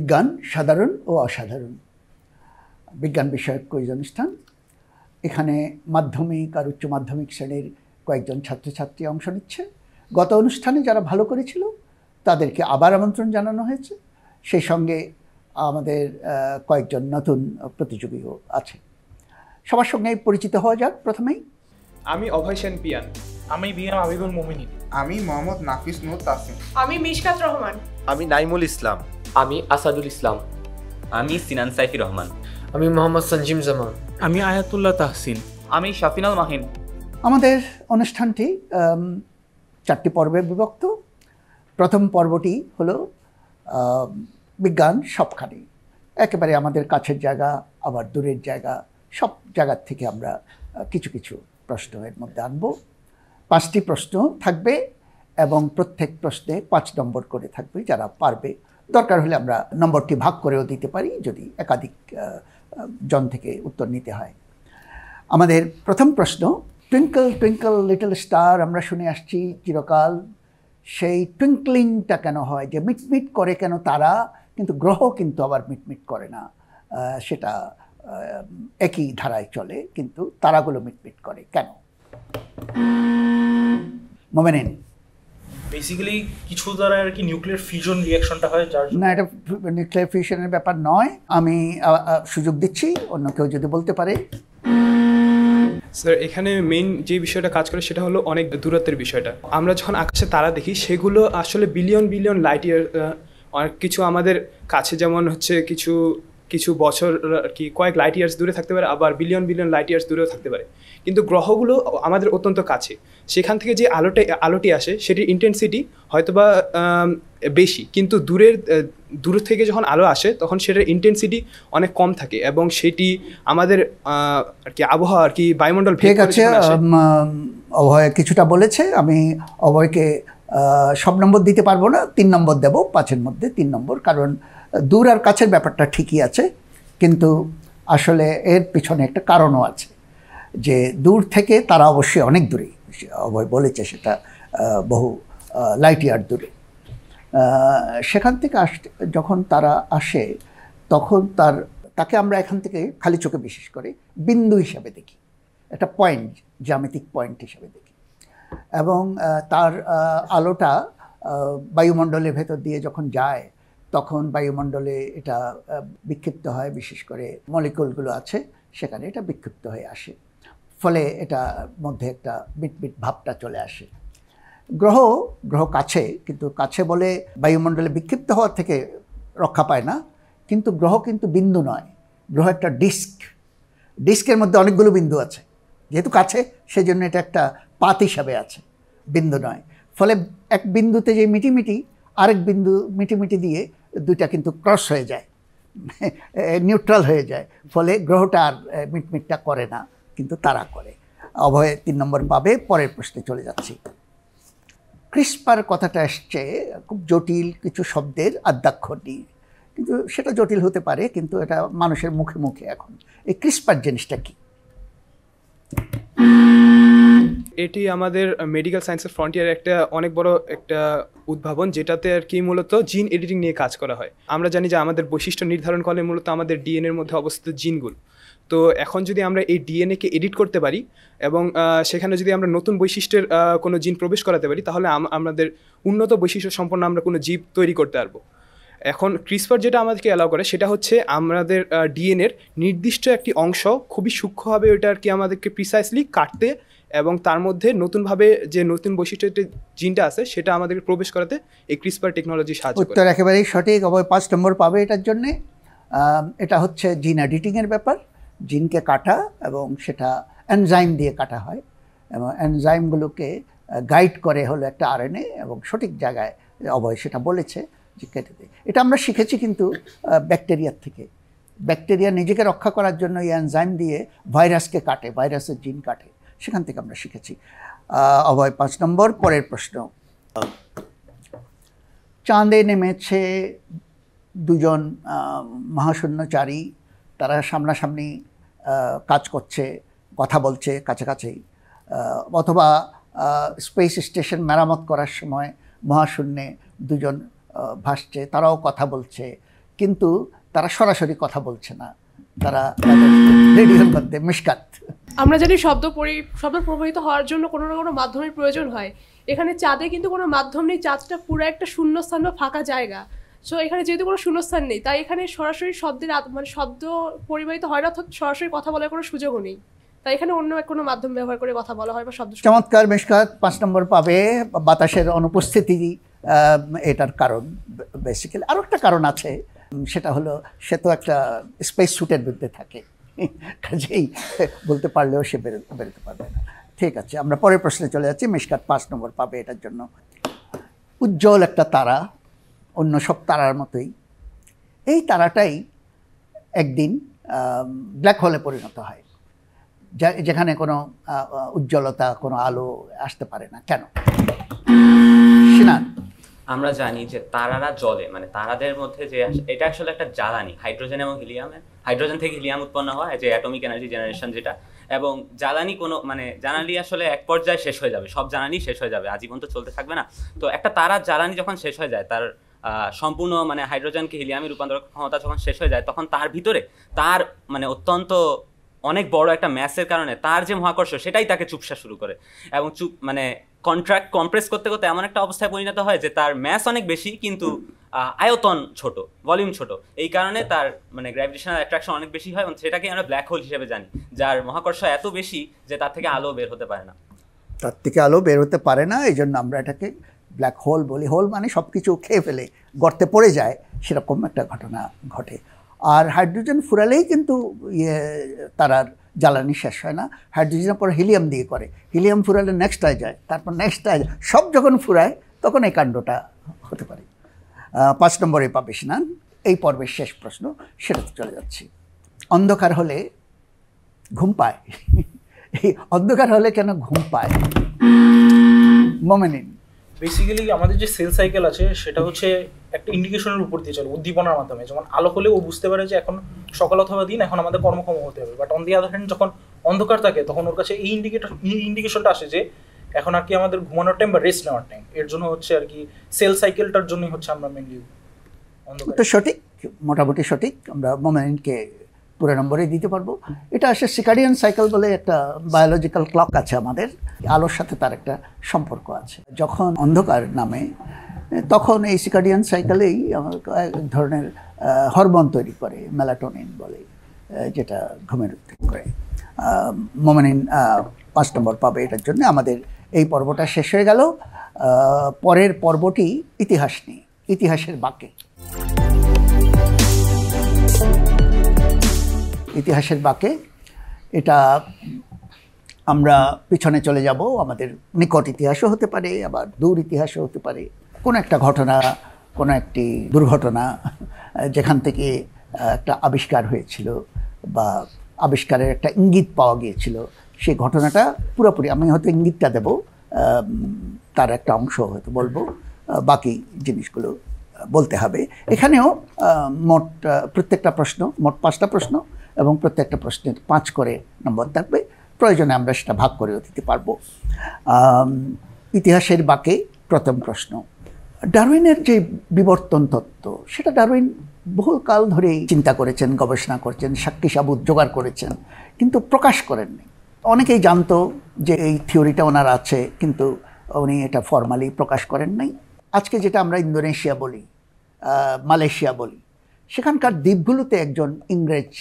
বিজ্ঞান সাধারণ ও অসাধারণ বিজ্ঞান বিষয়ক কুইজ অনুষ্ঠান। এখানে মাধ্যমিক আর উচ্চ মাধ্যমিক শ্রেণীর কয়েকজন ছাত্রছাত্রী অংশ নিচ্ছে। গত অনুষ্ঠানে যারা ভালো করেছিল তাদেরকে আবার আমন্ত্রণ জানানো হয়েছে, সেই সঙ্গে আমাদের কয়েকজন নতুন প্রতিযোগীও আছে। সবার সঙ্গে পরিচিত হওয়া যাক। প্রথমেই আমি অভয় সেন পিয়ান। আমি বিএম আবিবুল মুমিনী। আমি মোহাম্মদ নাফিস নূর তাসিম। আমি মিশকাত রহমান। আমি নাইমুল ইসলাম। আমি আসাদুল ইসলাম। আমি সিনান সাইফি রহমান। আমি মোহাম্মদ সঞ্জিম জামান। আমি আয়াতুল্লাহ তাহসিন। আমি শাফিনাল মাহিন। আমাদের অনুষ্ঠানটি 4টি পর্বে বিভক্ত। প্রথম পর্বটি হলো বিজ্ঞান সবখানে, একেবারে আমাদের কাছের জায়গা আবার দূরের জায়গা, সব জায়গার থেকে আমরা কিছু কিছু প্রশ্ন এর মধ্যে আনব। 5টি প্রশ্ন থাকবে এবং প্রত্যেক প্রশ্নে 5 নম্বর করে থাকবে। যারা পারবে, দরকার হলে আমরা নম্বরটি ভাগ করেও দিতে পারি যদি একাধিক জন থেকে উত্তর নিতে হয়। আমাদের প্রথম প্রশ্ন, টুইঙ্কল টুইঙ্কল লিটল স্টার আমরা শুনে আসছি চিরকাল, সেই টুইঙ্কলিংটা কেন হয়, যে মিটমিট করে কেন তারা, কিন্তু গ্রহ কিন্তু আবার মিটমিট করে না, সেটা একই ধারায় চলে, কিন্তু তারাগুলো মিটমিট করে কেন? মোমেনিন। বেসিক্যালি কিছু দ্বারা আর কি নিউক্লিয়ার ফিউশন রিঅ্যাকশনটা হয়, যার না, এটা নিউক্লিয়ার ফিউশনের ব্যাপার নয়। আমি সুযোগ দিচ্ছি, অন্য কেউ যদি বলতে পারে। স্যার, এখানে মেইন যে বিষয়টা কাজ করে সেটা হলো অনেক দূরত্বের বিষয়টা। আমরা যখন আকাশে তারা দেখি সেগুলো আসলে বিলিয়ন বিলিয়ন লাইট ইয়ার, অনেক কিছু আমাদের কাছে যেমন হচ্ছে কিছু বছর আর কি কয়েক লাইট ইয়ার্স দূরে থাকতে পারে, আবার বিলিয়ন বিলিয়ন লাইট ইয়ার্স দূরেও থাকতে পারে। কিন্তু গ্রহগুলো আমাদের অত্যন্ত কাছে, সেখান থেকে যে আলোটি আসে সেটির ইন্টেন্সিটি হয়তোবা বেশি, কিন্তু দূর থেকে যখন আলো আসে তখন সেটার ইন্টেন্সিটি অনেক কম থাকে এবং সেটি আমাদের আর কি আবহাওয়া আর কি বায়ুমণ্ডল ঠিক আছে। অভয় কিছুটা বলেছে, আমি অভয়কে সব নম্বর দিতে পারবো না, 3 নম্বর দেব, 5-এর মধ্যে 3 নম্বর, কারণ দূর আর কাছের ব্যাপারটা ঠিকই আছে, কিন্তু আসলে এর পিছনে একটা কারণও আছে, যে দূর থেকে তারা অবশ্যই অনেক দূরে, অভয় বলেছে সেটা বহু লাইট ইয়ার দূরে। সেখান থেকে যখন তারা আসে তখন তাকে আমরা এখান থেকে খালি চোখে বিশেষ করে বিন্দু হিসাবে দেখি, একটা পয়েন্ট, জ্যামিতিক পয়েন্ট হিসাবে দেখি, এবং তার আলোটা বায়ুমণ্ডলের ভেতর দিয়ে যখন যায় তখন বায়ুমণ্ডলে এটা বিক্ষিপ্ত হয়, বিশেষ করে মলিকুলগুলো আছে সেখানে এটা বিক্ষিপ্ত হয়ে আসে, ফলে এটা মধ্যে একটা মিটমিট ভাবটা চলে আসে। গ্রহ কাছে, কিন্তু কাছে বলে বায়ুমণ্ডলে বিক্ষিপ্ত হওয়ার থেকে রক্ষা পায় না, কিন্তু গ্রহ কিন্তু বিন্দু নয়, গ্রহ একটা ডিস্কের মধ্যে অনেকগুলো বিন্দু আছে, যেহেতু কাছে সেজন্য এটা একটা পাত হিসাবে আছে, বিন্দু নয়। ফলে এক বিন্দুতে যে মিটিমিটি আরেক বিন্দু মিটিমিটি দিয়ে দুইটা কিন্তু ক্রস হয়ে যায়, নিউট্রাল হয়ে যায়, ফলে গ্রহটা আর মিটমিটটা করে না, কিন্তু তারা করে। অভয় 3 নম্বর পাবে। পরের প্রশ্নে চলে যাচ্ছি। ক্রিসপার কথাটা আসছে খুব জটিল কিছু শব্দের আদ্যাক্ষর নিয়ে, কিন্তু সেটা জটিল হতে পারে, কিন্তু এটা মানুষের মুখে মুখে এখন। এই ক্রিসপার জিনিসটা কি? এটি আমাদের মেডিকেল সায়েন্সের ফ্রন্টিয়ার একটা অনেক বড় একটা উদ্ভাবন, যেটাতে আর কি মূলত জিন এডিটিং নিয়ে কাজ করা হয়। আমরা জানি যে আমাদের বৈশিষ্ট্য নির্ধারণ করে মূলত আমাদের ডিএনএর মধ্যে অবস্থিত জিনগুলো। তো এখন যদি আমরা এই ডিএনএকে এডিট করতে পারি এবং সেখানে যদি আমরা নতুন বৈশিষ্ট্যের কোনো জিন প্রবেশ করাতে পারি, তাহলে আমাদের উন্নত বৈশিষ্ট্য সম্পন্ন আমরা কোনো জীব তৈরি করতে পারবো। এখন ক্রিসপার যেটা আমাদেরকে অ্যালাউ করে সেটা হচ্ছে আমাদের ডিএনএর নির্দিষ্ট একটি অংশ খুবই সূক্ষ্মভাবে ওইটা আর কি আমাদেরকে প্রিসাইসলি কাটতে এবং তার মধ্যে নতুনভাবে যে নতুন বৈশিষ্ট্যের জিনটা আছে সেটা আমাদেরকে প্রবেশ করাতে এই ক্রিসপার টেকনোলজি সাহায্য করে। উত্তর একেবারেই সঠিক। অবয় 5 নম্বর পাবে এটার জন্যে। এটা হচ্ছে জিন এডিটিংয়ের ব্যাপার, জিনকে কাটা, এবং সেটা এনজাইম দিয়ে কাটা হয়, এবং এনজাইমগুলোকে গাইড করে হলো একটা আরএনএ, এবং সঠিক জায়গায় অবয় সেটা বলেছে যে কেটে দেয়। এটা আমরা শিখেছি কিন্তু ব্যাকটেরিয়ার থেকে। ব্যাকটেরিয়া নিজেকে রক্ষা করার জন্য এই এনজাইম দিয়ে ভাইরাসকে কাটে, ভাইরাসের জিন কাটে, সেখান থেকে আমরা শিখেছি। অভয় 5 নম্বর। পরের প্রশ্ন, চাঁদে নেমেছে 2 জন মহাশূন্যচারী, তারা সামনাসামনি কাজ করছে, কথা বলছে কাছাকাছি, অথবা স্পেস স্টেশন মেরামত করার সময় মহাশূন্যে 2 জন ভাসছে, তারাও কথা বলছে, কিন্তু তারা সরাসরি কথা বলছে না, তারা রেডিওর মধ্যে। মিশকাত, আমরা জানি শব্দ প্রবাহিত হওয়ার জন্য কোনো না কোনো মাধ্যমের প্রয়োজন হয়। এখানে চাঁদে কিন্তু কোনো মাধ্যম নেই, চাঁদটা পুরো একটা শূন্যস্থান বা ফাঁকা জায়গা। সো এখানে যেহেতু কোনো শূন্যস্থান নেই, তাই এখানে সরাসরি শব্দ পরিবাহিত হয় না, অর্থাৎ সরাসরি কথা বলার কোনো সুযোগও নেই। তাই এখানে অন্য কোনো মাধ্যম ব্যবহার করে কথা বলা হয় বা শব্দ। চমৎকার মিশকাত, 5 নম্বর পাবে। বাতাসের অনুপস্থিতি এটার কারণ। বেসিক্যালি আরও একটা কারণ আছে, সেটা হলো সে তো একটা স্পেস স্যুটের মধ্যে থাকে, কাজেই বলতে পারলেও সে বেরোতে পারবে না। ঠিক আছে, আমরা পরের প্রশ্নে চলে যাচ্ছি। মিশকাত 5 নম্বর পাবে এটার জন্য। উজ্জ্বল একটা তারা, অন্য সব তারার মতোই, এই তারাটাই একদিন ব্ল্যাক হোলে পরিণত হয়, যেখানে কোনো উজ্জ্বলতা, কোনো আলো আসতে পারে না। কেন? সিনান। আমরা জানি যে তারারা জ্বলে, মানে তারাদের মধ্যে যে এটা আসলে একটা জ্বালানি, হাইড্রোজেন এবং হিলিয়ামের, হাইড্রোজেন থেকে হিলিয়াম উৎপন্ন হয়, যে অ্যাটমিক এনার্জি জেনারেশন যেটা। এবং জ্বালানি কোনো মানে জ্বালানি আসলে এক পর্যায়ে শেষ হয়ে যাবে, সব জ্বালানি শেষ হয়ে যাবে, আজীবন তো চলতে থাকবে না। তো একটা তারার জ্বালানি যখন শেষ হয়ে যায়, তার সম্পূর্ণ মানে হাইড্রোজেনকে হিলিয়ামে রূপান্তর ক্ষমতা যখন শেষ হয়ে যায়, তখন তার ভিতরে তার মানে অত্যন্ত অনেক বড় একটা ম্যাসের কারণে তার যে মহাকর্ষ সেটাই তাকে চুপসা শুরু করে, এবং মানে কম্প্রেস করতে করতে এমন একটা অবস্থায় পরিণত হয় যে তার ম্যাস অনেক বেশি কিন্তু আয়তন ছোট, ভলিউম ছোট। এই কারণে তার মানে গ্র্যাভিটেশনাল অ্যাট্রাকশন অনেক বেশি হয়, এবং সেটাকে আমরা ব্ল্যাক হোল হিসেবে জানি, যার মহাকর্ষ এত বেশি যে তার থেকে আলো বের হতে পারে না। তার থেকে আলো বের হতে পারে না, এই জন্য আমরা এটাকে ব্ল্যাক হোল বলি। হোল মানে সব কিছু খেয়ে ফেলে গর্তে পড়ে যায়, সেরকম একটা ঘটনা ঘটে। আর হাইড্রোজেন ফুরালেই কিন্তু তারার জ্বালানি শেষ হয় না, হাইড্রোজেনের পর হিলিয়াম দিয়ে করে, হিলিয়াম ফুরালে নেক্সটটায় যায়, তারপর নেক্সটটায় যায়, সব যখন ফুরায় তখন এই কাণ্ডটা হতে পারে। 5 নম্বরে পাবে সিনান। এই পর্বের শেষ প্রশ্ন, সেটাতে চলে যাচ্ছি। অন্ধকার হলে ঘুম পায়, এই অন্ধকার হলে কেন ঘুম পায়? মোমেনিন। বেসিক্যালি আমাদের যে সেল সাইকেল আছে সেটা হচ্ছে একটা ইন্ডিকেশনের উপর দিয়ে চলে, উদ্দীপনার মাধ্যমে। যেমন আলো হলে ও বুঝতে পারে যে এখন সকাল অথবা দিন, এখন আমাদের কর্মক্ষম হতে হবে। But on the other hand যখন অন্ধকার থাকে তখন ওর কাছে এই ইন্ডিকেশনটা আসে যে এখন আর কি আমাদের ঘুমানোর টাইম বা রেস্ট নেওয়ার টাইম। এর জন্য হচ্ছে আর কি সেল সাইকেলটার জন্যই হচ্ছে আমরা মেনলি অন্ধকার। তো সঠিক, মোটামুটি সঠিক। আমরা মোমেনিনকে পুরো নম্বরে দিতে পারবো। এটা আসে সিকাডিয়ান সাইকেল বলে একটা বায়োলজিক্যাল ক্লক আছে আমাদের, আলোর সাথে তার একটা সম্পর্ক আছে। যখন অন্ধকার নামে তখন এই সিকাডিয়ান সাইকেলেই এক ধরনের হরমোন তৈরি করে, মেলাটোনিন বলে, যেটা ঘুমের উদ্রেক করে। মোমেনিন 5 নম্বর পাবে এটার জন্য। আমাদের এই পর্বটা শেষ হয়ে গেল। পরের পর্বটি ইতিহাস নিয়ে, ইতিহাসের বাঁকে। ইতিহাসের বাঁকে এটা আমরা পিছনে চলে যাব, আমাদের নিকট ইতিহাসও হতে পারে, আবার দূর ইতিহাসও হতে পারে। কোনো একটা ঘটনা, কোনো একটি দুর্ঘটনা যেখান থেকে একটা আবিষ্কার হয়েছিল বা আবিষ্কারের একটা ইঙ্গিত পাওয়া গিয়েছিল, সেই ঘটনাটা পুরোপুরি আমি হয়তো ইঙ্গিতটা দেব, তার একটা অংশ হয়তো বলবো, বাকি জিনিসগুলো বলতে হবে। এখানেও মোট প্রত্যেকটা প্রশ্ন, মোট 5টা প্রশ্ন, এবং প্রত্যেকটা প্রশ্নের 5 করে নম্বর থাকবে। প্রয়োজনে আমরা সেটা ভাগ করেও দিতে পারবো। ইতিহাসের বাঁকে প্রথম প্রশ্ন। ডারউইনের যে বিবর্তন তত্ত্ব, সেটা ডারউইন বহুকাল ধরেই চিন্তা করেছেন, গবেষণা করেছেন, সাক্ষী সাবুত জোগাড় করেছেন, কিন্তু প্রকাশ করেননি। অনেকেই জানতো যে এই থিওরিটা ওনার আছে, কিন্তু উনি এটা ফর্মালি প্রকাশ করেন নাই। আজকে যেটা আমরা ইন্দোনেশিয়া বলি, মালয়েশিয়া বলি, সেখানকার দ্বীপগুলোতে একজন ইংরেজ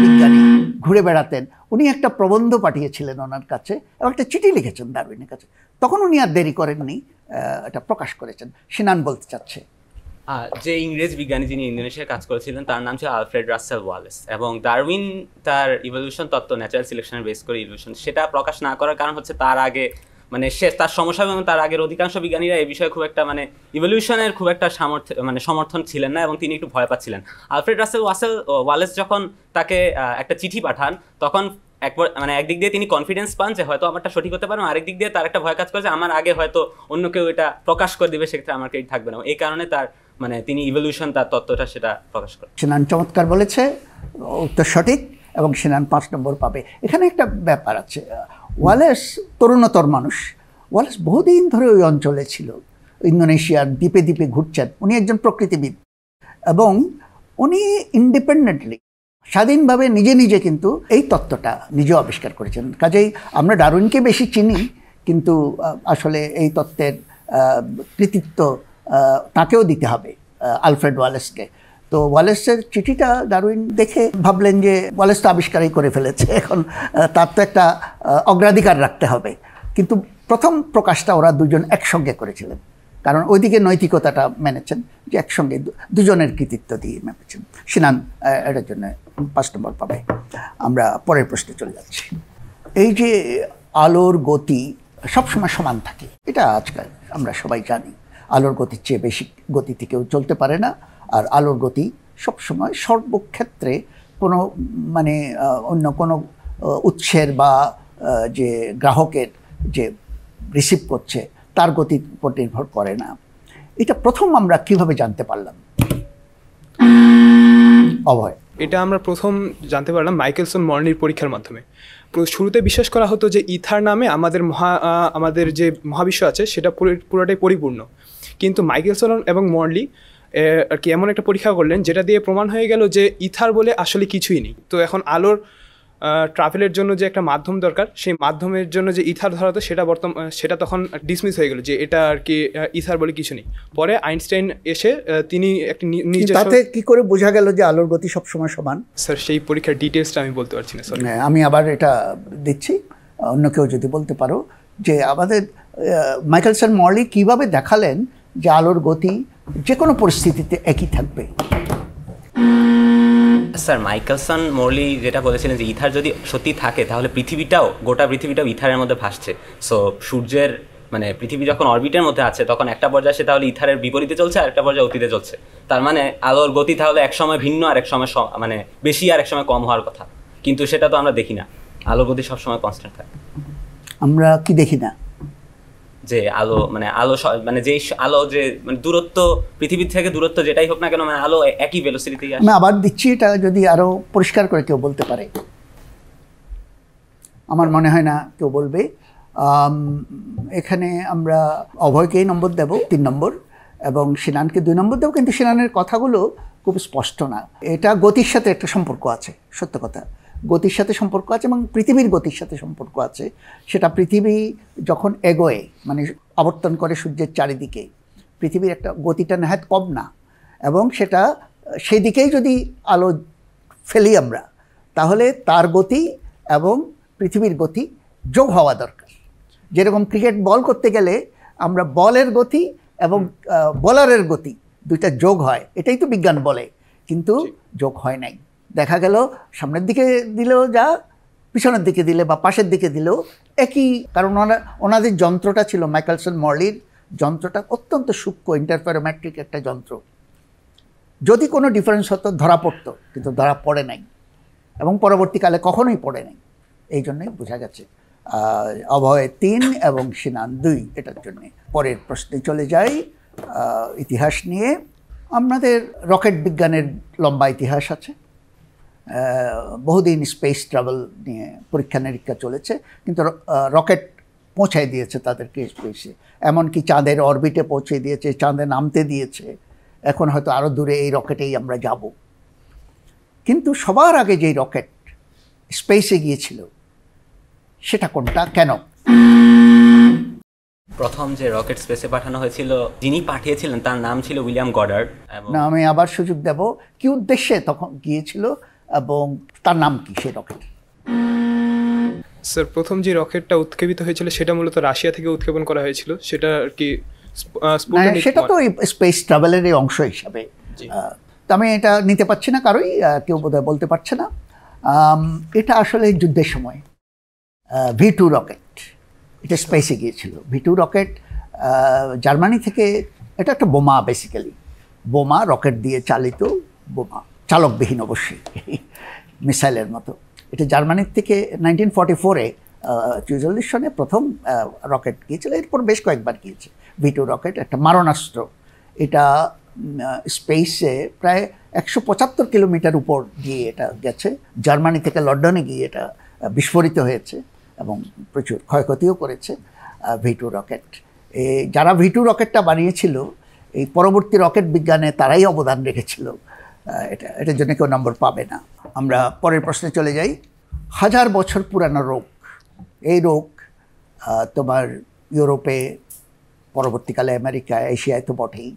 বিজ্ঞানী ঘুরে বেড়াতেন। উনি একটা প্রবন্ধ পাঠিয়েছিলেন ওনার কাছে, এবং একটা চিঠি লিখেছেন ডারউইনের কাছে। তখন উনি আর দেরি করেননি, এটা প্রকাশ করেছেন। সিনান বলতে চাচ্ছে। যে ইংরেজ বিজ্ঞানী যিনি ইন্দোনেশিয়ায় কাজ করেছিলেন তার নাম ছিল আলফ্রেড রাসেল ওয়ালেস, এবং ডারউইন তার ইভলিউশন তত্ত্ব, ন্যাচারাল সিলেকশনের বেস করে ইভলিউশন, সেটা প্রকাশ না করার কারণ হচ্ছে তার আগে মানে তার সমস্যা, এবং তার আগের অধিকাংশ বিজ্ঞানীরা এই বিষয়ে খুব একটা মানে ইভলিউশনের খুব একটা সমর্থন ছিলেন না, এবং তিনি একটু ভয় পাচ্ছিলেন। আলফ্রেড রাসেল ওয়ালেস যখন তাকে একটা চিঠি পাঠান, তখন একদিক দিয়ে তিনি কনফিডেন্স পান যে হয়তো আমারটা সঠিক হতে পারে, আরেক দিক দিয়ে তার একটা ভয় কাজ করে যে আমার আগে হয়তো অন্য কেউ এটা প্রকাশ করে দিবে, সেক্ষেত্রে আমার ক্রেডিট থাকবে না। এই কারণে তার মানে তিনি ইভলিউশন, তার তত্ত্বটা সেটা প্রকাশ করেন। সিনান চমৎকার বলেছে, উত্তর সঠিক, এবং সিনান 5 নম্বর পাবে। এখানে একটা ব্যাপার আছে, ওয়ালেস তরুণতর মানুষ। ওয়ালেস বহুদিন ধরে ওই অঞ্চলে ছিল, ইন্দোনেশিয়ার দ্বীপে দ্বীপে ঘুরছেন। উনি একজন প্রকৃতিবিদ, এবং উনি ইন্ডিপেন্ডেন্টলি স্বাধীনভাবে নিজে নিজে কিন্তু এই তত্ত্বটা নিজেও আবিষ্কার করেছেন। কাজেই আমরা ডারউইনকে বেশি চিনি, কিন্তু আসলে এই তত্ত্বের কৃতিত্ব তাকেও দিতে হবে, আলফ্রেড ওয়ালেসকে। তো ওয়ালেসের চিঠিটা ডারউইন দেখে ভাবলেন যে ওয়ালেস তো আবিষ্কারই করে ফেলেছে, এখন তার তো একটা অগ্রাধিকার রাখতে হবে। কিন্তু প্রথম প্রকাশটা ওরা দুজন একসঙ্গে করেছিলেন, কারণ ওইদিকে নৈতিকতাটা মেনেছেন যে একসঙ্গে দুজনের কৃতিত্ব দিয়ে মেপেছেন। সিনান এটার জন্য 5 নম্বর পাবে। আমরা পরের প্রশ্নে চলে যাচ্ছি। এই যে আলোর গতি সবসময় সমান থাকে, এটা আজকাল আমরা সবাই জানি। আলোর গতির চেয়ে বেশি গতিতে কেউ চলতে পারে না, আর আলোর গতি সবসময় সর্বক্ষেত্রে কোনো মানে অন্য কোনো উৎসের বা যে গ্রাহকের যে রিসিভ করছে তার গতির উপর নির্ভর করে না। এটা প্রথম আমরা কিভাবে জানতে পারলাম? অভয়। এটা আমরা প্রথম জানতে পারলাম মাইকেলসন মর্নির পরীক্ষার মাধ্যমে। শুরুতে বিশ্বাস করা হতো যে ইথার নামে আমাদের যে মহাবিশ্ব আছে সেটা পুরোটাই পরিপূর্ণ, কিন্তু মাইকেলসন এবং মর্লি আর কি এমন একটা পরীক্ষা করলেন যেটা দিয়ে প্রমাণ হয়ে গেল যে ইথার বলে আসলে কিছুই নেই। তো এখন আলোর ট্রাভেলের জন্য যে একটা মাধ্যম দরকার, সেই মাধ্যমের জন্য যে ইথার ধরা হতো সেটা তখন ডিসমিস হয়ে গেল যে এটা আর কি ইথার বলে কিছু নেই। পরে আইনস্টাইন এসে তিনি একটা তাতে কি করে বোঝা গেল যে আলোর গতি সবসময় সমান? স্যার সেই পরীক্ষার ডিটেলসটা আমি বলতে পারছি না স্যার। আমি আবার এটা দিচ্ছি, অন্য কেউ যদি বলতে পারো যে আমাদের মাইকেলসন মর্লি কিভাবে দেখালেন যে আলোর গতি যে কোনো পরিস্থিতিতে একই থাকবে? স্যার মাইকেলসন মর্লি যেটা বলেছিলেন যে ইথার যদি সত্যি থাকে তাহলে গোটা পৃথিবীটাও ইথারের মধ্যে ভাসছে। সো সূর্যের মানে পৃথিবী যখন অরবিটের মধ্যে আছে তখন একটা পর্যায়ে সে তাহলে ইথারের বিপরীতে চলছে, আর একটা পর্যায়ে অতীতে চলছে। তার মানে আলোর গতি তাহলে এক সময় ভিন্ন, আর এক সময় মানে বেশি আর এক সময় কম হওয়ার কথা, কিন্তু সেটা তো আমরা দেখি না। আলোর গতি সবসময় কনস্ট্যান্ট থাকে। আমরা কি দেখি না? যে আলো মানে যেই আলো যে মানে দূরত্ব, পৃথিবীর থেকে দূরত্ব যেটাই হোক না কেন, মানে আলো একই ভেলোসিটিতেই আসে। আমি আবার দিচ্ছি, এটা যদি আরো পরিষ্কার করে কেউ বলতে পারে। আমার মনে হয় না কেউ বলবে। এখানে আমরা অভয়কেই নম্বর দেব 3 নম্বর, এবং সিনানকে 2 নম্বর দেব, কিন্তু সিনানের কথাগুলো খুব স্পষ্ট না। এটা গতির সাথে একটা সম্পর্ক আছে, সত্য কথা, গতির সাথে সম্পর্ক আছে এবং পৃথিবীর গতির সাথে সম্পর্ক আছে। সেটা পৃথিবী যখন এগোয় মানে আবর্তন করে সূর্যের চারিদিকে, পৃথিবীর একটা গতিটা নেহাত কম না, এবং সেটা সেই দিকেই যদি আলো ফেলি আমরা, তাহলে তার গতি এবং পৃথিবীর গতি যোগ হওয়া দরকার। যেরকম ক্রিকেট বল করতে গেলে আমরা বলের গতি এবং বোলারের গতি দুইটা যোগ হয়, এটাই তো বিজ্ঞান বলে, কিন্তু যোগ হয় নাই। দেখা গেল সামনের দিকে দিলেও যা, পিছনের দিকে দিলে বা পাশের দিকে দিলেও একই, কারণ ওনাদের যন্ত্রটা ছিল, মাইকেলসন মর্লির যন্ত্রটা অত্যন্ত সূক্ষ্ম ইন্টারফেরোমেট্রিক একটা যন্ত্র। যদি কোনো ডিফারেন্স হতো ধরা পড়তো, কিন্তু ধরা পড়ে নাই, এবং পরবর্তীকালে কখনোই পড়ে নাই। এই জন্যই বোঝা গেছে। অভয় 3 এবং সিনান 2 এটার জন্যে। পরের প্রশ্নে চলে যাই, ইতিহাস নিয়ে। আমাদের রকেট বিজ্ঞানের লম্বা ইতিহাস আছে, বহুদিন স্পেস ট্রাভেল নিয়ে পরীক্ষা নিরীক্ষা চলেছে, কিন্তু রকেট পৌঁছায় দিয়েছে তাদেরকে স্পেসে, এমনকি চাঁদের অরবিটে পৌঁছে দিয়েছে, চাঁদে নামতে দিয়েছে। এখন হয়তো আরও দূরে এই রকেটেই আমরা যাব। কিন্তু সবার আগে যেই রকেট স্পেসে গিয়েছিল সেটা কোনটা, কেন? প্রথম যে রকেট স্পেসে পাঠানো হয়েছিল, যিনি পাঠিয়েছিলেন তার নাম ছিল উইলিয়াম গডার্ড। না, আমি আবার সুযোগ দেব, কি উদ্দেশ্যে তখন গিয়েছিল এবং তার নাম কি সেই রকেট? স্যার প্রথম যে রকেটটা উৎক্ষেপিত হয়েছিল সেটা মূলত রাশিয়া থেকে উৎক্ষেপণ করা হয়েছিল। সেটা আর কি সেটা তো স্পেস ট্রাভেলের অংশ হিসাবে। তো আমি এটা নিতে পারছি না, কারোই কেউ বোধহয় বলতে পারছে না। এটা আসলে যুদ্ধের সময় V2 রকেট, এটা স্পেসে গিয়েছিল। V2 রকেট জার্মানি থেকে, এটা একটা বোমা, বেসিক্যালি বোমা, রকেট দিয়ে চালিত বোমা, চালকবিহীন অবশ্যই, মিসাইলের মতো। এটা জার্মানির থেকে 1944-এ 44 সনে প্রথম রকেট গিয়েছিল, এরপর বেশ কয়েকবার গিয়েছে। V2 রকেট একটা মারণাস্ত্র, এটা স্পেসে প্রায় 175 কিলোমিটার উপর দিয়ে এটা গেছে। জার্মানি থেকে লন্ডনে গিয়ে এটা বিস্ফোরিত হয়েছে এবং প্রচুর ক্ষয়ক্ষতিও করেছে V2 রকেট। যারা V2 রকেটটা বানিয়েছিল, এই পরবর্তী রকেট বিজ্ঞানে তারাই অবদান রেখেছিল। এটার জন্য কেউ নম্বর পাবে না। আমরা পরের প্রশ্নে চলে যাই। 1000 বছর পুরানো রোগ, এই রোগ তোমার ইউরোপে, পরবর্তীকালে আমেরিকা, এশিয়ায় তো বটেই।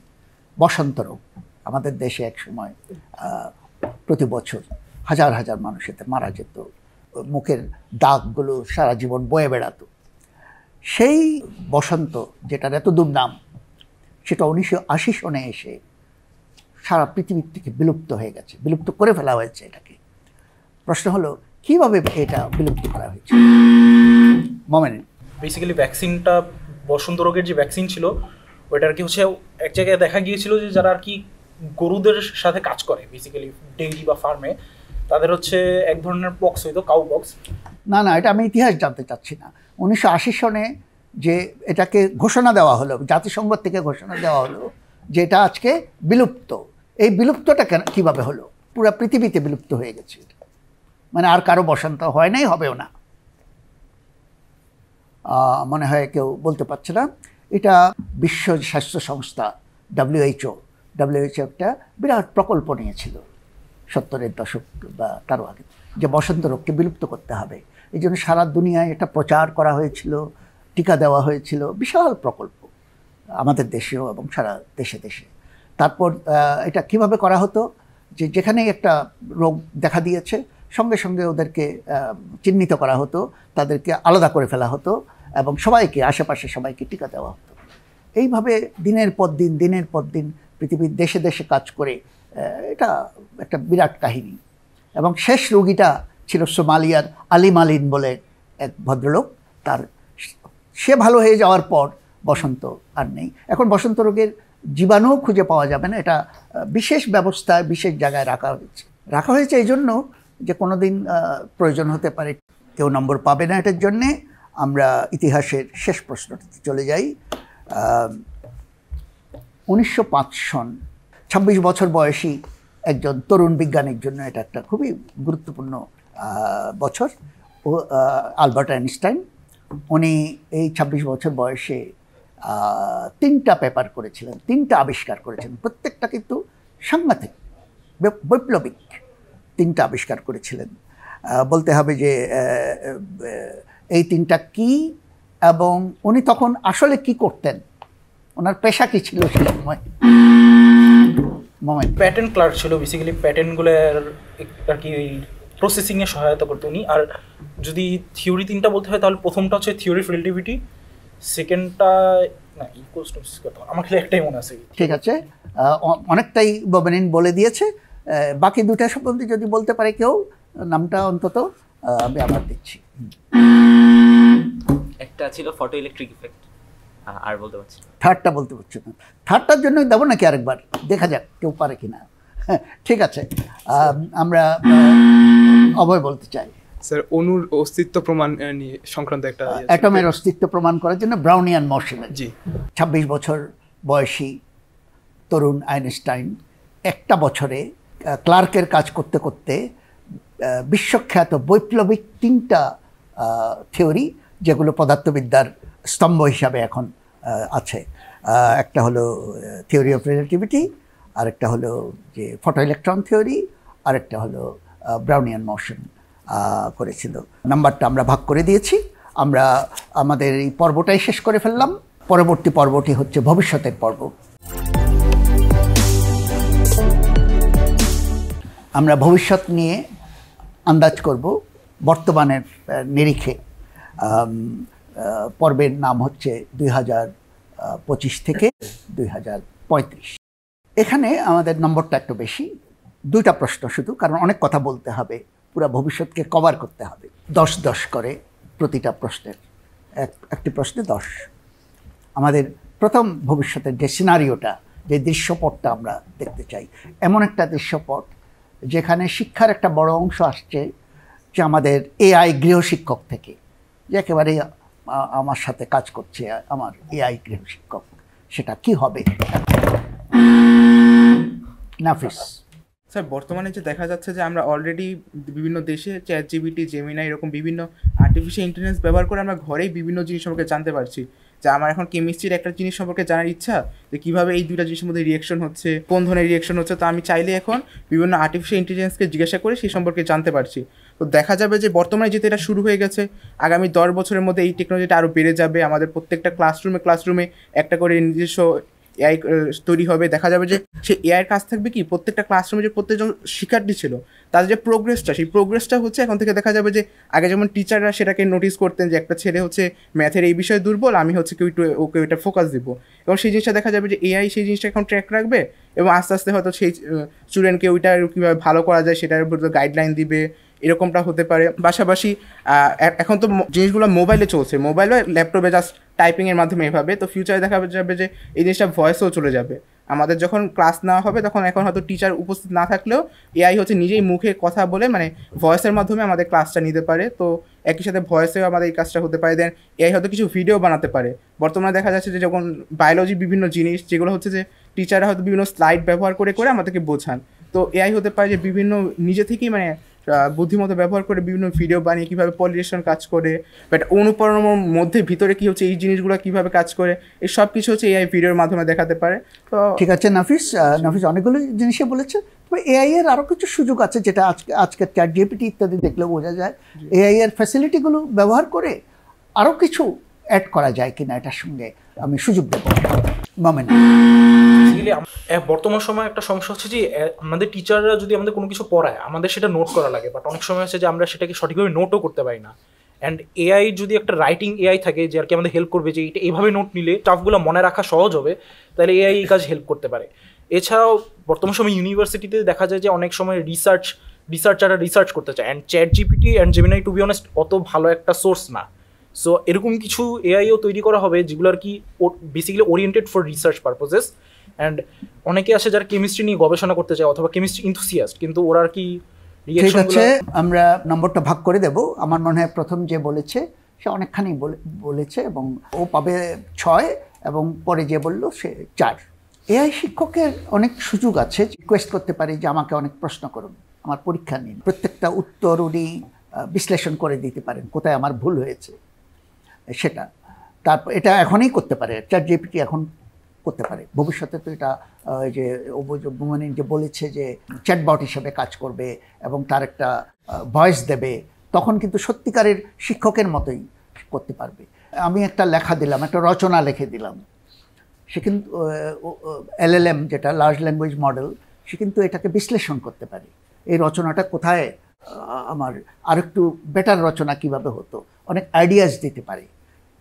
বসন্ত রোগ আমাদের দেশে এক সময় প্রতি বছর হাজার হাজার মানুষ এতে মারা যেত, মুখের দাগগুলো সারা জীবন বয়ে বেড়াতো। সেই বসন্ত, যেটার এত দুর্নাম, সেটা 1980 সনে এসে সারা পৃথিবীর থেকে বিলুপ্ত হয়ে গেছে, বিলুপ্ত করে ফেলা হয়েছে এটাকে। প্রশ্ন হলো কীভাবে এটা বিলুপ্ত করা হয়েছে? মোমেন, বেসিক্যালি ভ্যাকসিনটা, বসন্ত রোগের যে ভ্যাকসিন ছিল ওইটা আর কি হচ্ছে এক জায়গায় দেখা গিয়েছিল যে যারা আর কি গরুদের সাথে কাজ করে, বেসিক্যালি ডেইরি বা ফার্মে, তাদের হচ্ছে এক ধরনের পক্স হইতো, কাউ পক্স। না, এটা আমি ইতিহাস জানতে চাচ্ছি না। 1980 সনে যে এটাকে ঘোষণা দেওয়া হলো, জাতিসংঘ থেকে ঘোষণা দেওয়া হলো যে এটা আজকে বিলুপ্ত, এই বিলুপ্তটা কীভাবে হলো? পুরো পৃথিবীতে বিলুপ্ত হয়ে গেছে, মানে আর কারো বসন্ত হয় নাই, হবেও না। মনে হয় কেউ বলতে পারছে না। এটা বিশ্ব স্বাস্থ্য সংস্থা WHO একটা বিরাট প্রকল্প নিয়েছিল 70-এর দশক বা তারও আগে, যে বসন্ত রোগকে বিলুপ্ত করতে হবে। এই জন্য সারা দুনিয়ায় এটা প্রচার করা হয়েছিল, টিকা দেওয়া হয়েছিল, বিশাল প্রকল্প আমাদের দেশেও এবং সারা দেশে দেশে। তারপর এটা কিভাবে করা হতো, যে যেখানেই একটা রোগ দেখা দিয়েছে সঙ্গে সঙ্গে ওদেরকে চিহ্নিত করা হতো, তাদেরকে আলাদা করে ফেলা হতো এবং সবাইকে, আশেপাশে সবাইকে টিকা দেওয়া হতো। এইভাবে দিনের পর দিন পৃথিবীর দেশে দেশে কাজ করে এটা একটা বিরাট কাহিনী। এবং শেষ রোগীটা ছিল সোমালিয়ার আলী মালিন বলে এক ভদ্রলোক। সে ভালো হয়ে যাওয়ার পর বসন্ত আর নেই। এখন বসন্ত রোগের জীবাণু খুঁজে পাওয়া যাবে না। এটা বিশেষ ব্যবস্থায় বিশেষ জায়গায় রাখা হয়েছে এই জন্য যে কোনো দিন প্রয়োজন হতে পারে। কেউ নম্বর পাবে না এটার জন্যে। আমরা ইতিহাসের শেষ প্রশ্নটিতে চলে যাই। 1905 সন, 26 বছর বয়সী একজন তরুণ বিজ্ঞানীর জন্য এটা একটা খুবই গুরুত্বপূর্ণ বছর। আলবার্ট আইনস্টাইন, উনি এই 26 বছর বয়সে 3টা পেপার করেছিলেন, 3টা আবিষ্কার করেছেন। প্রত্যেকটা কিন্তু সাংঘাতিক, বৈপ্লবিক 3টা আবিষ্কার করেছিলেন। বলতে হবে যে এই 3টা কি এবং উনি তখন আসলে কি করতেন, ওনার পেশা কি ছিল সেই সময়? প্যাটেন্ট ক্লার্ক ছিল, বেসিক্যালি প্যাটেন্টগুলোর আর কি প্রসেসিংয়ে সহায়তা করতো উনি। আর যদি থিওরি 3টা বলতে হয় তাহলে প্রথমটা হচ্ছে থিওরি অফ রিলেটিভিটি, সেকেন্ডটা না ইকুয়ালস টু আমার খালি একটাই মনে আছে। ঠিক আছে, অনেকটাই ববেনিন বলে দিয়েছে। বাকি 2টা সম্বন্ধে যদি বলতে পারে কেউ, নামটা অন্তত আমি আবার দিচ্ছি। একটা ছিল ফটো ইলেকট্রিক ইফেক্ট, আর বলতে পারছি না। থার্ডটা বলতে পারছি না। থার্ডটার জন্যই দেবো নাকি আরেকবার, দেখা যাক কেউ পারে কিনা। ঠিক আছে, আমরা অভয় বলতে চাই। স্যার, অণুর অস্তিত্ব প্রমাণ নিয়ে সংক্রান্ত একটা অ্যাটমের অস্তিত্ব প্রমাণ করার জন্য ব্রাউনিয়ান মোশন। জি, 26 বছর বয়সী তরুণ আইনস্টাইন একটা বছরে ক্লার্কের কাজ করতে করতে বিশ্বখ্যাত বৈপ্লবিক 3টা থিওরি, যেগুলো পদার্থবিদ্যার স্তম্ভ হিসাবে এখন আছে। একটা হলো থিওরি অফ রিলেটিভিটি, আরেকটা হলো যে ফটো ইলেকট্রন থিওরি, আরেকটা হলো ব্রাউনিয়ান মোশন করেছিল। নাম্বারটা আমরা ভাগ করে দিয়েছি। আমরা আমাদের এই পর্বটাই শেষ করে ফেললাম। পরবর্তী পর্বটি হচ্ছে ভবিষ্যতের পর্ব। আমরা ভবিষ্যৎ নিয়ে আন্দাজ করব বর্তমানের নিরিখে। পর্বের নাম হচ্ছে 2025 থেকে 2035। এখানে আমাদের নম্বরটা একটু বেশি, 2টা প্রশ্ন শুধু, কারণ অনেক কথা বলতে হবে, পুরো ভবিষ্যৎকে কভার করতে হবে। 10 করে প্রতিটা প্রশ্নের, একটি প্রশ্নে 10। আমাদের প্রথম ভবিষ্যতের যে সিনারিওটা, যে দৃশ্যপটটা আমরা দেখতে চাই, এমন একটা দৃশ্যপট যেখানে শিক্ষার একটা বড় অংশ আসছে যে আমাদের AI গৃহশিক্ষক থেকে, যে একেবারে আমার সাথে কাজ করছে আমার AI গৃহশিক্ষক, সেটা কি হবে? নাফিস স্যার, বর্তমানে যে দেখা যাচ্ছে যে আমরা অলরেডি বিভিন্ন দেশে ChatGPT, জেমিনাই এরকম বিভিন্ন আর্টিফিশিয়াল ইন্টেলিজেন্স ব্যবহার করে আমরা ঘরেই বিভিন্ন জিনিস সম্পর্কে জানতে পারছি। যে আমার এখন কেমিস্ট্রির একটা জিনিস সম্পর্কে জানার ইচ্ছা, যে কীভাবে এই দুইটা জিনিসের মধ্যে রিয়েকশন হচ্ছে, কোন ধরনের রিয়েকশন হচ্ছে, তো আমি চাইলে এখন বিভিন্ন আর্টিফিশিয়াল ইন্টেলিজেন্সকে জিজ্ঞাসা করে সেই সম্পর্কে জানতে পারছি। তো দেখা যাবে যে বর্তমানে যেহেতু এটা শুরু হয়ে গেছে, আগামী 10 বছরের মধ্যে এই টেকনোলজিটা আরও বেড়ে যাবে। আমাদের প্রত্যেকটা ক্লাসরুমে একটা করে নিজস্ব এআই তৈরি হবে। দেখা যাবে যে সেই এআইয়ের কাজ থাকবে কি, প্রত্যেকটা ক্লাসরুমে যে প্রত্যেকজন শিক্ষার্থী ছিল তাদের যে প্রোগ্রেসটা, সেই প্রোগ্রেসটা হচ্ছে এখন থেকে দেখা যাবে যে আগে যেমন টিচাররা সেটাকে নোটিস করতেন যে একটা ছেলে হচ্ছে ম্যাথের এই বিষয়ে দুর্বল, আমি হচ্ছে ওকে ওইটা ফোকাস দিব, এবং সেই জিনিসটা দেখা যাবে যে এআই সেই জিনিসটা এখন ট্র্যাক রাখবে এবং আস্তে আস্তে হয়তো সেই স্টুডেন্টকে ওইটা কীভাবে ভালো করা যায় সেটার উপর গাইডলাইন দিবে, এরকমটা হতে পারে। পাশাপাশি এখন তো জিনিসগুলো মোবাইলে চলছে, মোবাইল বা ল্যাপটপে জাস্ট টাইপিংয়ের মাধ্যমে এভাবে, তো ফিউচারে দেখা যাবে যে এই জিনিসটা ভয়েসেও চলে যাবে। আমাদের যখন ক্লাস নেওয়া হবে তখন এখন হয়তো টিচার উপস্থিত না থাকলেও এআই হচ্ছে নিজেই মুখে কথা বলে মানে ভয়েসের মাধ্যমে আমাদের ক্লাসটা নিতে পারে। তো একই সাথে ভয়েসেও আমাদের এই কাজটা হতে পারে। দেন এআই হয়তো কিছু ভিডিও বানাতে পারে। বর্তমানে দেখা যাচ্ছে যে যখন বায়োলজির বিভিন্ন জিনিস যেগুলো হচ্ছে যে টিচাররা হয়তো বিভিন্ন স্লাইড ব্যবহার করে আমাদেরকে বোঝান, তো এআই হতে পারে যে বিভিন্ন নিজে থেকেই মানে বুদ্ধিমত্তা ব্যবহার করে বিভিন্ন ভিডিও বানিয়ে কীভাবে পলিউশন কাজ করে, বাট অনুপ্রেরণার মধ্যে ভিতরে কী হচ্ছে এই জিনিসগুলো কীভাবে কাজ করে, এই সব কিছু হচ্ছে এআই ভিডিওর মাধ্যমে দেখাতে পারে। তো ঠিক আছে নাফিস অনেকগুলো জিনিসই বলেছে। তবে এআই এর আরও কিছু সুযোগ আছে যেটা আজকে চ্যাট জিপিটি ইত্যাদি দেখলে বোঝা যায়। এআই এর ফ্যাসিলিটিগুলো ব্যবহার করে আরও কিছু অ্যাড করা যায় কিনা, এটার সঙ্গে আমি সুযোগ দেব। মোমেন্ট বর্তমান সময় একটা সমস্যা হচ্ছে যে আমাদের টিচাররা যদি আমাদের কোনো কিছু পড়ায় আমাদের সেটা নোট করা লাগে, বাট অনেক সময় হচ্ছে যে আমরা সেটাকে সঠিকভাবে নোটও করতে পারি না। অ্যান্ড এআই যদি একটা রাইটিং এআই থাকে যে আর কি আমাদের হেল্প করবে যে এটা এইভাবে নোট নিলে স্টাফগুলো মনে রাখা সহজ হবে, তাহলে এআই এই কাজ হেল্প করতে পারে। এছাড়াও বর্তমান সময় ইউনিভার্সিটিতে দেখা যায় যে অনেক সময় রিসার্চাররা রিসার্চ করতে চায়, and ChatGPT and Gemini to be honest অত ভালো একটা সোর্স না। সো এরকম কিছু এআইও তৈরি করা হবে যেগুলো আর কি basically oriented for research purposes. And অনেকে আসে যারা কেমিস্ট্রি নিয়ে গবেষণা করতে চায় অথবা কেমিস্ট্রি ইনথুসিয়াস্ট, কিন্তু ওরা আর কি ঠিক আছে আমরা নম্বরটা ভাগ করে দেব। আমার মনে হয় প্রথম যে বলেছে সে অনেকখানি বলেছে এবং ও পাবে 6 এবং পরে যে বলল সে 4। এআই শিক্ষকের অনেক সুযোগ আছে, রিকোয়েস্ট করতে পারি যে আমাকে অনেক প্রশ্ন করুন, আমার পরীক্ষা নিন, প্রত্যেকটা উত্তর উনি বিশ্লেষণ করে দিতে পারেন কোথায় আমার ভুল হয়েছে সেটা। তারপর এটা এখনই করতে পারে, চ্যাট জিপিটি এখন করতে পারে। ভবিষ্যতে তো এটা যে মানে যে বলেছে যে চ্যাটবট হিসেবে কাজ করবে এবং তার একটা ভয়েস দেবে, তখন কিন্তু সত্যিকারের শিক্ষকের মতোই করতে পারবে। আমি একটা লেখা দিলাম, একটা রচনা লিখে দিলাম, সে কিন্তু এলএলএম যেটা লার্জ ল্যাঙ্গুয়েজ মডেল, সে কিন্তু এটাকে বিশ্লেষণ করতে পারে এই রচনাটা কোথায় আমার আরেকটু বেটার রচনা কিভাবে হতো, অনেক আইডিয়াস দিতে পারে।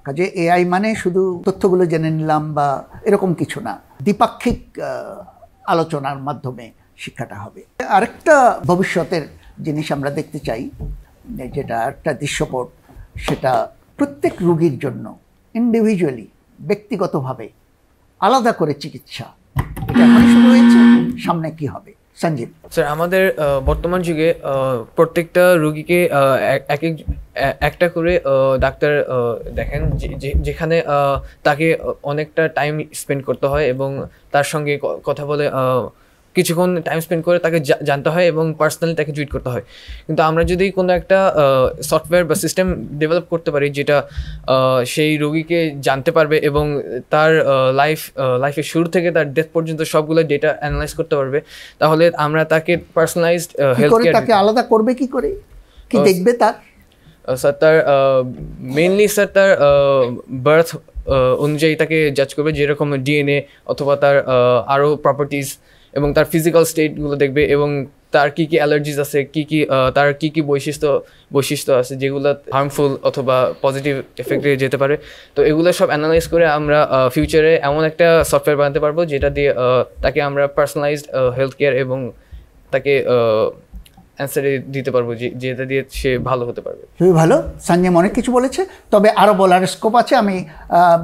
কাজে এআই মানে শুধু তথ্যগুলো জেনে নিলাম বা এরকম কিছু না, দ্বিপাক্ষিক আলোচনার মাধ্যমে শিক্ষাটা হবে। আরেকটা ভবিষ্যতের জিনিস আমরা দেখতে চাই, যেটা একটা দৃশ্যপট, সেটা প্রত্যেক রোগীর জন্য ইন্ডিভিজুয়ালি ব্যক্তিগতভাবে আলাদা করে চিকিৎসা। এটা এখনই শুরু হয়েছে, সামনে কি হবে? সঞ্জীব স্যার, আমাদের বর্তমান যুগে প্রত্যেকটা রোগীকে একটা করে ডাক্তার দেখেন, যেখানে তাকে অনেকটা টাইম স্পেন্ড করতে হয় এবং তার সঙ্গে কথা বলে কিছুক্ষণ টাইম স্পেন্ড করে তাকে জানতে হয় এবং পার্সোনালি তাকে ট্রিট করতে হয়। কিন্তু আমরা যদি কোনো একটা সফটওয়্যার বা সিস্টেম ডেভেলপ করতে পারি যেটা সেই রোগীকে জানতে পারবে এবং তার লাইফের শুরু থেকে তার ডেথ পর্যন্ত সবগুলো ডেটা অ্যানালাইজ করতে পারবে, তাহলে আমরা তাকে পার্সোনালাইজড হেলথ কেয়ার তাকে আলাদা করবে কি করে, কি দেখবে তার? স্যার, তার মেইনলি স্যার তার বার্থ অনুযায়ী তাকে জাজ করবে, যেরকম ডিএনএ অথবা তার আরও প্রপার্টিজ এবং তার ফিজিক্যাল স্টেটগুলো দেখবে এবং তার কী কী অ্যালার্জিস আছে, তার কী কী বৈশিষ্ট্য আছে যেগুলো হার্মফুল অথবা পজিটিভ এফেক্টে যেতে পারে। তো এগুলো সব অ্যানালাইজ করে আমরা ফিউচারে এমন একটা সফটওয়্যার বানাতে পারবো যেটা দিয়ে তাকে আমরা পার্সোনালাইজড হেলথ কেয়ার এবং তাকে অ্যান্সারে দিতে পারবো যেটা দিয়ে সে ভালো হতে পারবে। খুবই ভালো, সঞ্জীব অনেক কিছু বলেছে, তবে আরও বলার স্কোপ আছে। আমি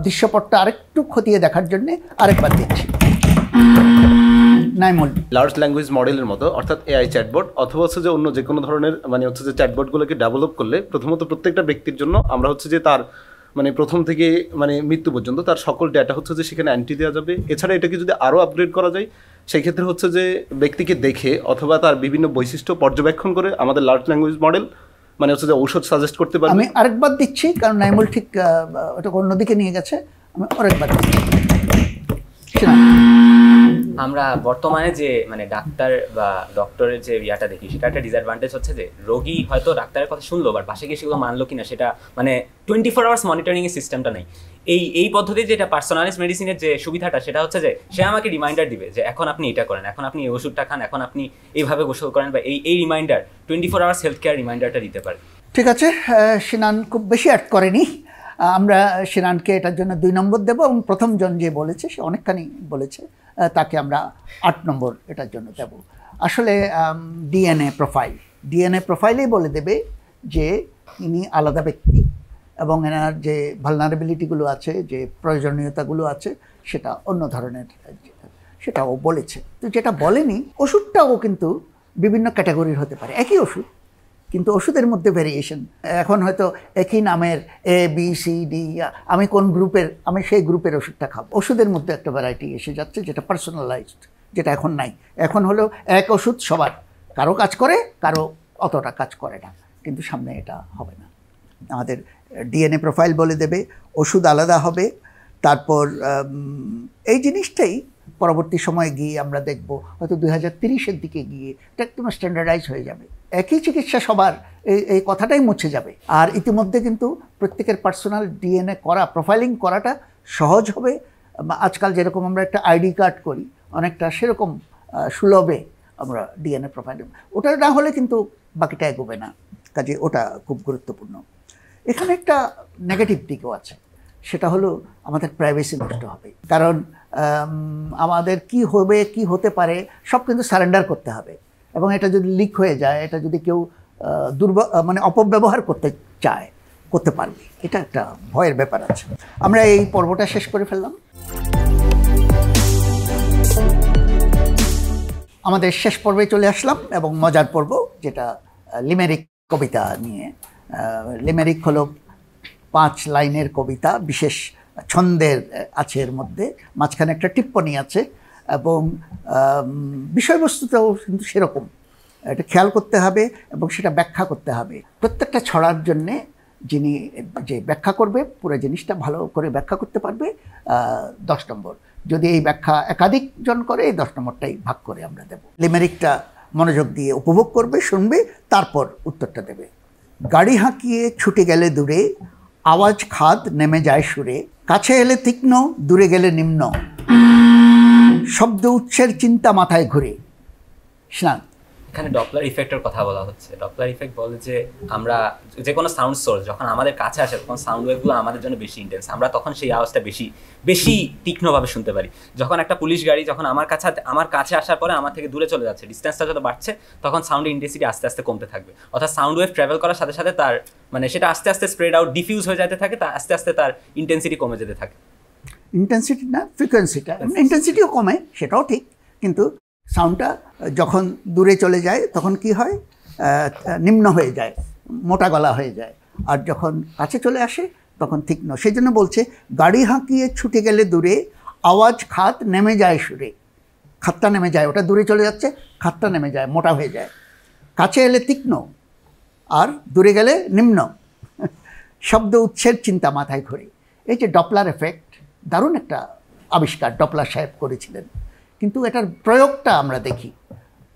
দৃশ্যপটটা আরেকটু খতিয়ে দেখার জন্য আরেকবার দিচ্ছি। লার্জ ল্যাঙ্গুয়েজ মডেলের মতো, অর্থাৎ এআই চ্যাটবট অথবা হচ্ছে যে অন্য যে কোনো ধরনের মানে হচ্ছে যে চ্যাটবটগুলোকে ডেভেলপ করলে প্রথমত প্রত্যেকটা ব্যক্তির জন্য আমরা হচ্ছে যে তার মানে প্রথম থেকে মানে মৃত্যু পর্যন্ত তার সকল ডেটা হচ্ছে যে সেখানে এন্ট্রি দেওয়া যাবে। এছাড়া এটাকে যদি আরও আপগ্রেড করা যায় সেই ক্ষেত্রে হচ্ছে যে ব্যক্তিকে দেখে অথবা তার বিভিন্ন বৈশিষ্ট্য পর্যবেক্ষণ করে আমাদের লার্জ ল্যাঙ্গুয়েজ মডেল মানে হচ্ছে যে ঔষধ সাজেস্ট করতে পারবে। আমি আরেকবার দিচ্ছি কারণ নাইমুল ঠিক ওটা অন্যদিকে নিয়ে গেছে। আমি আরেকবার আমরা বর্তমানে যে মানে ডাক্তার বা ডক্টরের যে ইয়াটা দেখি সেটা একটা ডিসঅ্যাডভান্টেজ হচ্ছে যে রোগী হয়তো ডাক্তারের কথা শুনলো বাট পাশে গিয়ে সেগুলো মানলো কিনা সেটা মানে 24 আওয়ার্স মনিটরিং এর সিস্টেমটা নেই। এই পদ্ধতি যেটা পার্সোনালাইজড মেডিসিনের যে সুবিধাটা সেটা হচ্ছে যে সে আমাকে রিমাইন্ডার দিবে যে এখন আপনি এটা করেন, এখন আপনি এই ওষুধটা খান, এখন আপনি এইভাবে গোসল করেন, বা এই রিমাইন্ডার 24 আওয়ার্স হেলথ কেয়ার রিমাইন্ডারটা দিতে পারে। ঠিক আছে, সিনান খুব বেশি অ্যাড করেনি, আমরা সিনানকে এটার জন্য 2 নম্বর দেবো, এবং প্রথমজন যে বলেছে সে অনেকখানি বলেছে, তাকে আমরা 8 নম্বর এটার জন্য দেব। আসলে ডিএনএ প্রোফাইলেই বলে দেবে যে ইনি আলাদা ব্যক্তি এবং এনার যে ভালনারেবিলিটিগুলো আছে, যে প্রয়োজনীয়তাগুলো আছে সেটা অন্য ধরনের, সেটাও বলেছে। তো যেটা বলেনি, ওষুধটাও কিন্তু বিভিন্ন ক্যাটাগরির হতে পারে, একই ওষুধ কিন্তু ওষুধের মধ্যে ভেরিয়েশন। এখন হয়তো একই নামের ABCD, আমি কোন গ্রুপের, আমি সেই গ্রুপের ওষুধটা খাবো। ওষুধের মধ্যে একটা ভ্যারাইটি এসে যাচ্ছে, যেটা পার্সোনালাইজড, যেটা এখন নাই। এখন হলো এক ওষুধ সবার, কারো কাজ করে, কারো অতটা কাজ করে না, কিন্তু সামনে এটা হবে না। আমাদের ডিএনএ প্রোফাইল বলে দেবে, ওষুধ আলাদা হবে। তারপর এই জিনিসটাই পরবর্তী সময়ে গিয়ে আমরা দেখব, হয়তো 2030-এর দিকে গিয়ে এটা একদম স্ট্যান্ডার্ডাইজ হয়ে যাবে, একই চিকিৎসা সবার, এই কথাটাই মুছে যাবে। আর ইতিমধ্যে কিন্তু প্রত্যেকের পার্সোনাল ডিএনএ করা, প্রোফাইলিং করাটা সহজ হবে। আজকাল যেরকম আমরা একটা আইডি কার্ড করি, অনেকটা সেরকম সুলভে আমরা ডিএনএ প্রোফাইলিং, ওটা না হলে কিন্তু বাকিটা এগোবে না, কাজে ওটা খুব গুরুত্বপূর্ণ। এখানে একটা নেগেটিভ দিকও আছে, সেটা হলো আমাদের প্রাইভেসি নষ্ট হবে। কারণ আমাদের কি হবে, কি হতে পারে, সব কিন্তু সারেন্ডার করতে হবে, এবং এটা যদি লিক হয়ে যায়, এটা যদি কেউ মানে অপব্যবহার করতে চায়, করতে পারবে, এটা একটা ভয়ের ব্যাপার আছে। আমরা এই পর্বটা শেষ করে ফেললাম। আমাদের শেষ পর্বে চলে আসলাম, এবং মজার পর্ব, যেটা লিমেরিক কবিতা নিয়ে। লিমেরিক হলো 5 লাইনের কবিতা, বিশেষ ছন্দের আছে এর মধ্যে, মাঝখানে একটা টিপ্পনী আছে, এবং বিষয়বস্তুটাও কিন্তু সেরকম, এটা খেয়াল করতে হবে এবং সেটা ব্যাখ্যা করতে হবে। প্রত্যেকটা ছড়ার জন্যে যিনি যে ব্যাখ্যা করবে, পুরো জিনিসটা ভালো করে ব্যাখ্যা করতে পারবে, 10 নম্বর। যদি এই ব্যাখ্যা একাধিক জন করে, এই 10 নম্বরটাই ভাগ করে আমরা দেব। লিমেরিকটা মনোযোগ দিয়ে উপভোগ করবে, শুনবে, তারপর উত্তরটা দেবে। গাড়ি হাঁকিয়ে ছুটে গেলে দূরে, আওয়াজ খাদ নেমে যায় সুরে, কাছে এলে তীক্ষ্ণ, দূরে গেলে নিম্ন, শব্দ উৎসের চিন্তা মাথায় ঘুরে। স্নান, এখানে ডপলার ইফেক্টের কথা বলা হচ্ছে। ডপলার ইফেক্ট বলে যে আমরা যে কোনো সাউন্ড সোর্স যখন আমাদের কাছে আসে, তখন সাউন্ড ওয়েভগুলো আমাদের জন্য বেশি ইন্টেন্স, আমরা তখন সেই আওয়াজটা বেশি তীক্ষ্ণভাবে শুনতে পারি। যখন একটা পুলিশ গাড়ি যখন আমার কাছে আসার পরে আমার থেকে দূরে চলে যাচ্ছে, ডিস্টেন্সটা যত বাড়ছে, তখন সাউন্ডের ইন্টেন্সিটি আস্তে আস্তে কমতে থাকবে। অর্থাৎ সাউন্ড ওয়েভ ট্রাভেল করার সাথে সাথে তার মানে সেটা আস্তে আস্তে স্প্রেড আউট, ডিফিউজ হয়ে যেতে থাকে, আস্তে আস্তে তার ইন্টেন্সিটি কমে যেতে থাকে। ইন্টেন্সিটি না, ফ্রিকোয়েন্সিটা, ইন্টেন্সিটিও কমে, সেটাও ঠিক, কিন্তু সাউন্ডটা যখন দূরে চলে যায় তখন কি হয়, নিম্ন হয়ে যায়, মোটা গলা হয়ে যায়, আর যখন কাছে চলে আসে তখন তীক্ষ্ণ। সেই জন্য বলছে, গাড়ি হাঁকিয়ে ছুটে গেলে দূরে, আওয়াজ খাত নেমে যায় সুরে। খাতটা নেমে যায়, ওটা দূরে চলে যাচ্ছে, খাতটা নেমে যায়, মোটা হয়ে যায়। কাছে এলে তীক্ষ্ণ, আর দূরে গেলে নিম্ন, শব্দ উৎসের চিন্তা মাথায় ঘুরে। এই যে ডপলার এফেক্ট, দারুণ একটা আবিষ্কার ডপলার সাহেব করেছিলেন, কিন্তু এটার প্রয়োগটা আমরা দেখি।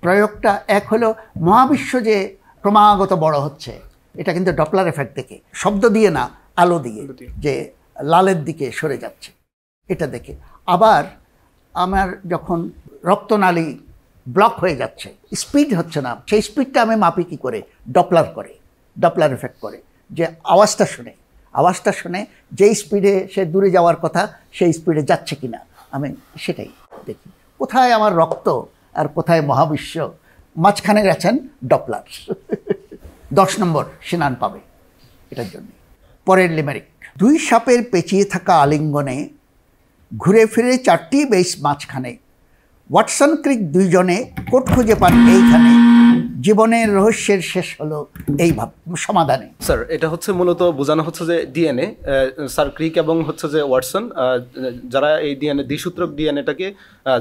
প্রয়োগটা এক হলো, মহাবিশ্ব যে ক্রমাগত বড় হচ্ছে, এটা কিন্তু ডপলার এফেক্ট দেখে, শব্দ দিয়ে না, আলো দিয়ে, যে লালের দিকে সরে যাচ্ছে, এটা দেখে। আবার আমার যখন রক্তনালী ব্লক হয়ে যাচ্ছে, স্পিড হচ্ছে না, সেই স্পিডটা আমি মাপি কী করে, ডপলার এফেক্ট করে, যে আওয়াজটা শুনে যেই স্পিডে সে দূরে যাওয়ার কথা, সেই স্পিডে যাচ্ছে কিনা আমি সেটাই দেখি। কোথায় আমার রক্ত আর কোথায় মহাবিশ্ব, মাঝখানে গেছেন ডপলার। 10 নম্বর সিনান পাবে এটার জন্য। পরের লিমেরিক, 2 সাপের পেঁচিয়ে থাকা আলিঙ্গনে, ঘুরে ফিরে 4টি বেশ মাঝখানে, ওয়াটসন ক্রিক 2 জনে কোট খুঁজে পান এইখানে, জীবনের রহস্যের শেষ হলো এই সমাধানে। স্যার এটা হচ্ছে মূলত বোঝানো হচ্ছে যে ডিএনএ, স্যার ক্রিক এবং হচ্ছে যে ওয়াটসন যারা এই ডিএনএ দ্বিসূত্রক ডিএনএটাকে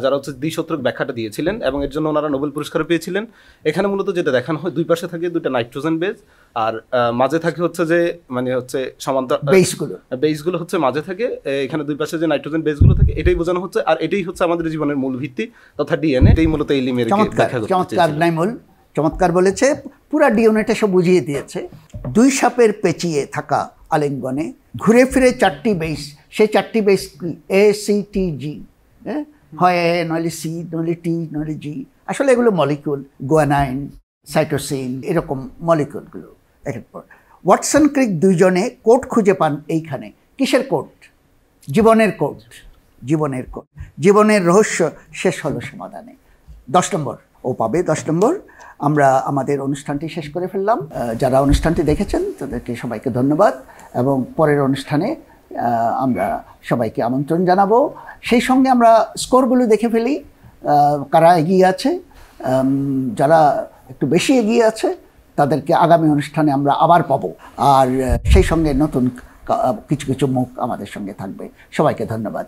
যারা হচ্ছে দ্বিসূত্রক ব্যাখ্যাটা দিয়েছিলেন এবং এর জন্য ওনারা নোবেল পুরস্কার পেয়েছিলেন। এখানে মূলত যেটা দেখানো হয়, দুই পাশে থাকে দুটো নাইট্রোজেন বেস, আর মাঝে থাকে হচ্ছে যে মানে হচ্ছে সমান্তরাল বেসগুলো হচ্ছে মাঝে থাকে, এখানে দুই পাশে যে নাইট্রোজেন বেসগুলো থাকে এটাই বোঝানো হচ্ছে। আর এটাই হচ্ছে আমাদের জীবনের মূল ভিত্তি তথা ডিএনএ, এটাই মূলত এই লিমের চমৎকার নাইমুল, চমৎকার বলেছে, পুরা ডিএনএটা সব বুঝিয়ে দিয়েছে। দুই সাপের পেঁচিয়ে থাকা আলিঙ্গনে ঘুরে ফিরে 4টি বেস, সেই 4টি বেস কি ACTG, হয় A নইলে C নইলে T নইলে G, আসলে এগুলো মলিকিউল, গুয়ানাইন, সাইটোসিন, এরকম মলিকিউলগুলো। এরপর ওয়াটসন ক্রিক দুইজনে কোড খুঁজে পান এইখানে। কিসের কোড? জীবনের কোড, জীবনের কোড। জীবনের রহস্য শেষ হলো সমাধানে। 10 নম্বর ও পাবে 10 নম্বর। আমরা আমাদের অনুষ্ঠানটি শেষ করে ফেললাম। যারা অনুষ্ঠানটি দেখেছেন তাদেরকে সবাইকে ধন্যবাদ, এবং পরের অনুষ্ঠানে আমরা সবাইকে আমন্ত্রণ জানাবো। সেই সঙ্গে আমরা স্কোরগুলো দেখে ফেলি, কারা এগিয়ে আছে। যারা একটু বেশি এগিয়ে আছে তাদেরকে আগামী অনুষ্ঠানে আমরা আবার পাবো, আর সেই সঙ্গে নতুন কিছু কিছু মুখ আমাদের সঙ্গে থাকবে। সবাইকে ধন্যবাদ।